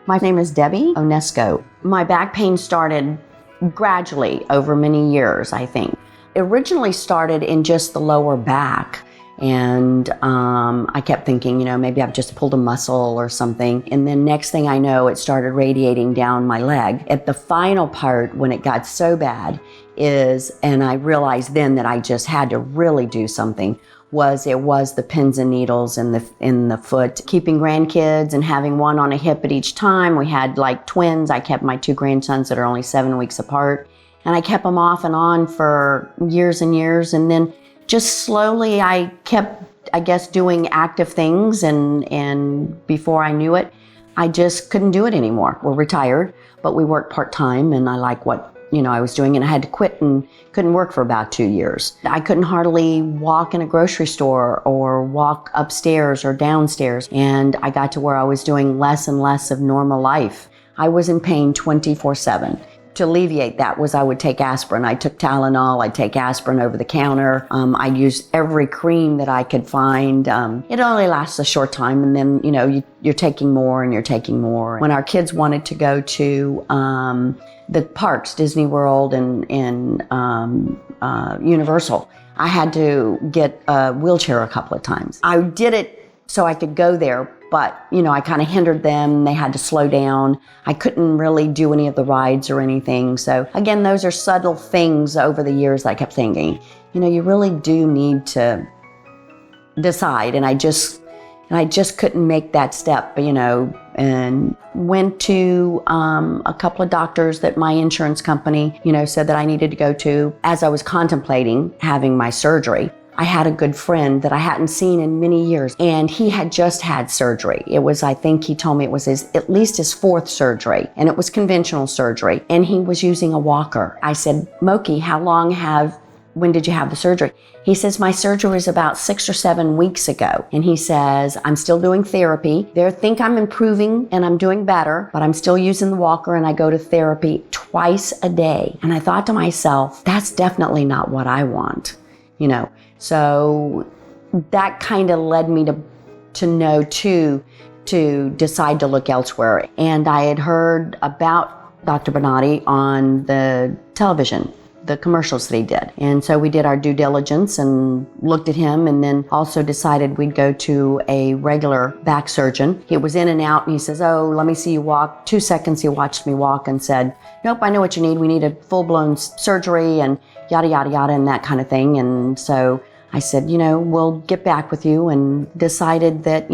My name is Debbie Onesco. My back pain started gradually over many years, I think. It originally started in just the lower back. And I kept thinking, maybe I've just pulled a muscle or something. And then next thing I know, it started radiating down my leg. At the final part, when it got so bad, and I realized then that I just had to really do something, was the pins and needles in the foot. Keeping grandkids and having one on a hip at each time. We had like twins. I kept my two grandsons that are only 7 weeks apart. And I kept them off and on for years and years. And then just slowly I kept, doing active things. And before I knew it, I just couldn't do it anymore. We're retired, but we worked part-time and I like what I was doing, and I had to quit and couldn't work for about 2 years. I couldn't hardly walk in a grocery store or walk upstairs or downstairs, and I got to where I was doing less and less of normal life. I was in pain 24/7. To alleviate that I would take aspirin. I took Tylenol, I'd take aspirin over the counter. I'd use every cream that I could find. It only lasts a short time, and then, you're taking more and you're taking more. When our kids wanted to go to the parks, Disney World and Universal, I had to get a wheelchair a couple of times. I did it so I could go there, but, I kind of hindered them. They had to slow down. I couldn't really do any of the rides or anything. So again, those are subtle things over the years that I kept thinking, you really do need to decide. And I just couldn't make that step, and went to a couple of doctors that my insurance company, said that I needed to go to as I was contemplating having my surgery. I had a good friend that I hadn't seen in many years, and he had just had surgery. It was, I think he told me it was at least his 4th surgery, and it was conventional surgery, and he was using a walker. I said, Moki, when did you have the surgery? He says, my surgery was about 6 or 7 weeks ago. And he says, I'm still doing therapy. They think I'm improving and I'm doing better, but I'm still using the walker, and I go to therapy twice a day. And I thought to myself, that's definitely not what I want, So that kind of led me to know to decide to look elsewhere. And I had heard about Dr. Bonati on the television, the commercials that he did. And so we did our due diligence and looked at him, and then also decided we'd go to a regular back surgeon. He was in and out, and he says, oh, let me see you walk. 2 seconds, he watched me walk and said, nope, I know what you need. We need a full-blown surgery and yada, yada, yada, and that kind of thing. And so I said, we'll get back with you, and decided that,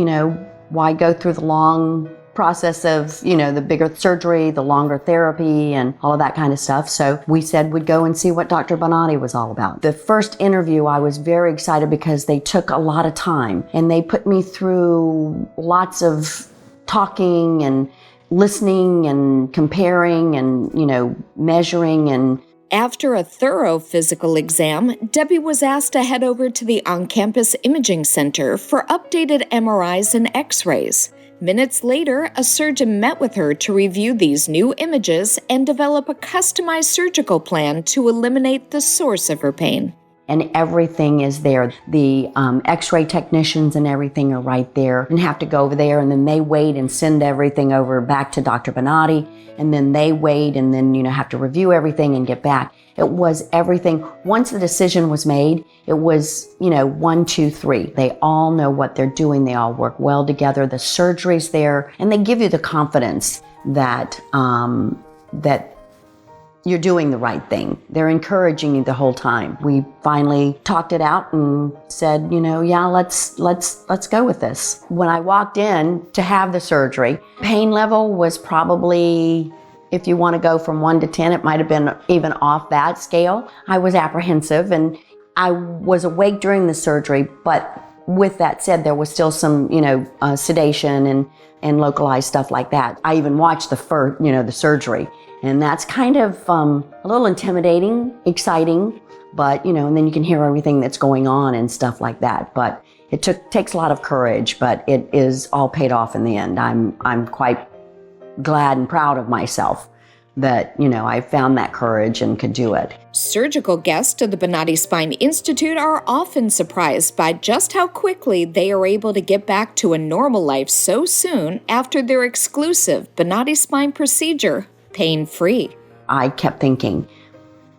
why go through the long process of, the bigger surgery, the longer therapy, and all of that kind of stuff. So we said we'd go and see what Dr. Bonati was all about. The first interview, I was very excited because they took a lot of time, and they put me through lots of talking and listening and comparing and, measuring. And after a thorough physical exam, Debbie was asked to head over to the on-campus imaging center for updated MRIs and X-rays. Minutes later, a surgeon met with her to review these new images and develop a customized surgical plan to eliminate the source of her pain. And everything is there. The X-ray technicians and everything are right there, and have to go over there, and then they wait and send everything over back to Dr. Bonati, and then they wait and then, have to review everything and get back. It was everything. Once the decision was made, it was, 1, 2, 3. They all know what they're doing. They all work well together. The surgery's there, and they give you the confidence that, that you're doing the right thing. They're encouraging you the whole time. We finally talked it out and said, yeah, let's go with this. When I walked in to have the surgery, pain level was probably, if you want to go from 1 to 10, it might have been even off that scale. I was apprehensive, and I was awake during the surgery, but with that said, there was still some, sedation and localized stuff like that. I even watched the surgery. And that's kind of a little intimidating, exciting, but, and then you can hear everything that's going on and stuff like that. But it takes a lot of courage, but it is all paid off in the end. I'm quite glad and proud of myself that, I found that courage and could do it. Surgical guests to the Bonati Spine Institute are often surprised by just how quickly they are able to get back to a normal life so soon after their exclusive Bonati Spine procedure, pain-free. I kept thinking,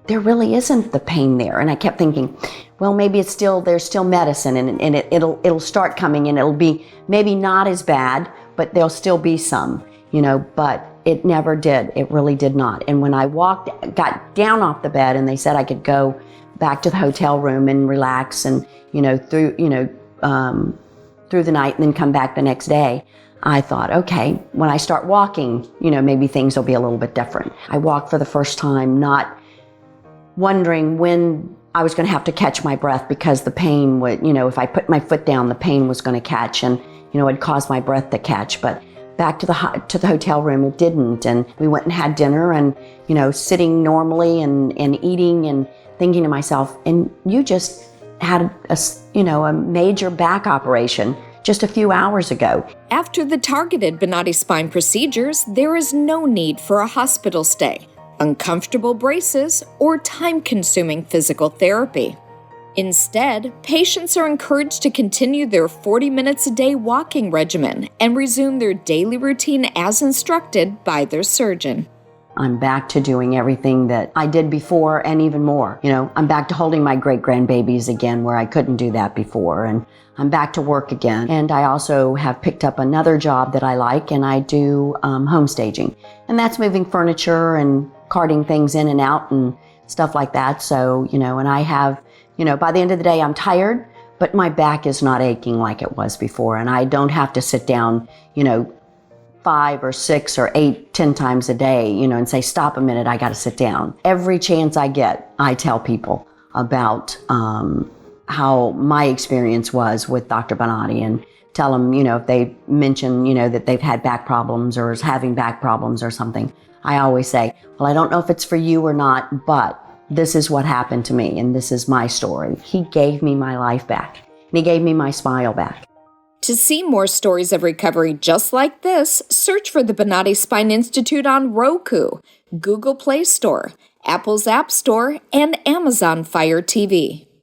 there really isn't the pain there. And I kept thinking, well, maybe there's still medicine and it'll start coming and it'll be maybe not as bad, but there'll still be some, but it never did. It really did not. And when I got down off the bed and they said I could go back to the hotel room and relax and, through the night and then come back the next day, I thought, okay, when I start walking, maybe things will be a little bit different. I walked for the first time, not wondering when I was going to have to catch my breath because the pain would, if I put my foot down, the pain was going to catch and, it'd cause my breath to catch. But back to the hotel room, it didn't. And we went and had dinner and, sitting normally and eating and thinking to myself, and you just had a major back operation just a few hours ago. After the targeted Bonati Spine procedures, there is no need for a hospital stay, uncomfortable braces, or time-consuming physical therapy. Instead, patients are encouraged to continue their 40 minutes a day walking regimen and resume their daily routine as instructed by their surgeon. I'm back to doing everything that I did before and even more. I'm back to holding my great-grandbabies again where I couldn't do that before, and I'm back to work again. And I also have picked up another job that I like, and I do home staging. And that's moving furniture and carting things in and out and stuff like that. So, and I have, by the end of the day, I'm tired, but my back is not aching like it was before. And I don't have to sit down, 5 or 6 or 8, 10 times a day, and say, stop a minute, I got to sit down. Every chance I get, I tell people about how my experience was with Dr. Bonati and tell them, if they mention, that they've had back problems or is having back problems or something. I always say, well, I don't know if it's for you or not, but this is what happened to me and this is my story. He gave me my life back and he gave me my smile back. To see more stories of recovery just like this, search for the Bonati Spine Institute on Roku, Google Play Store, Apple's App Store, and Amazon Fire TV.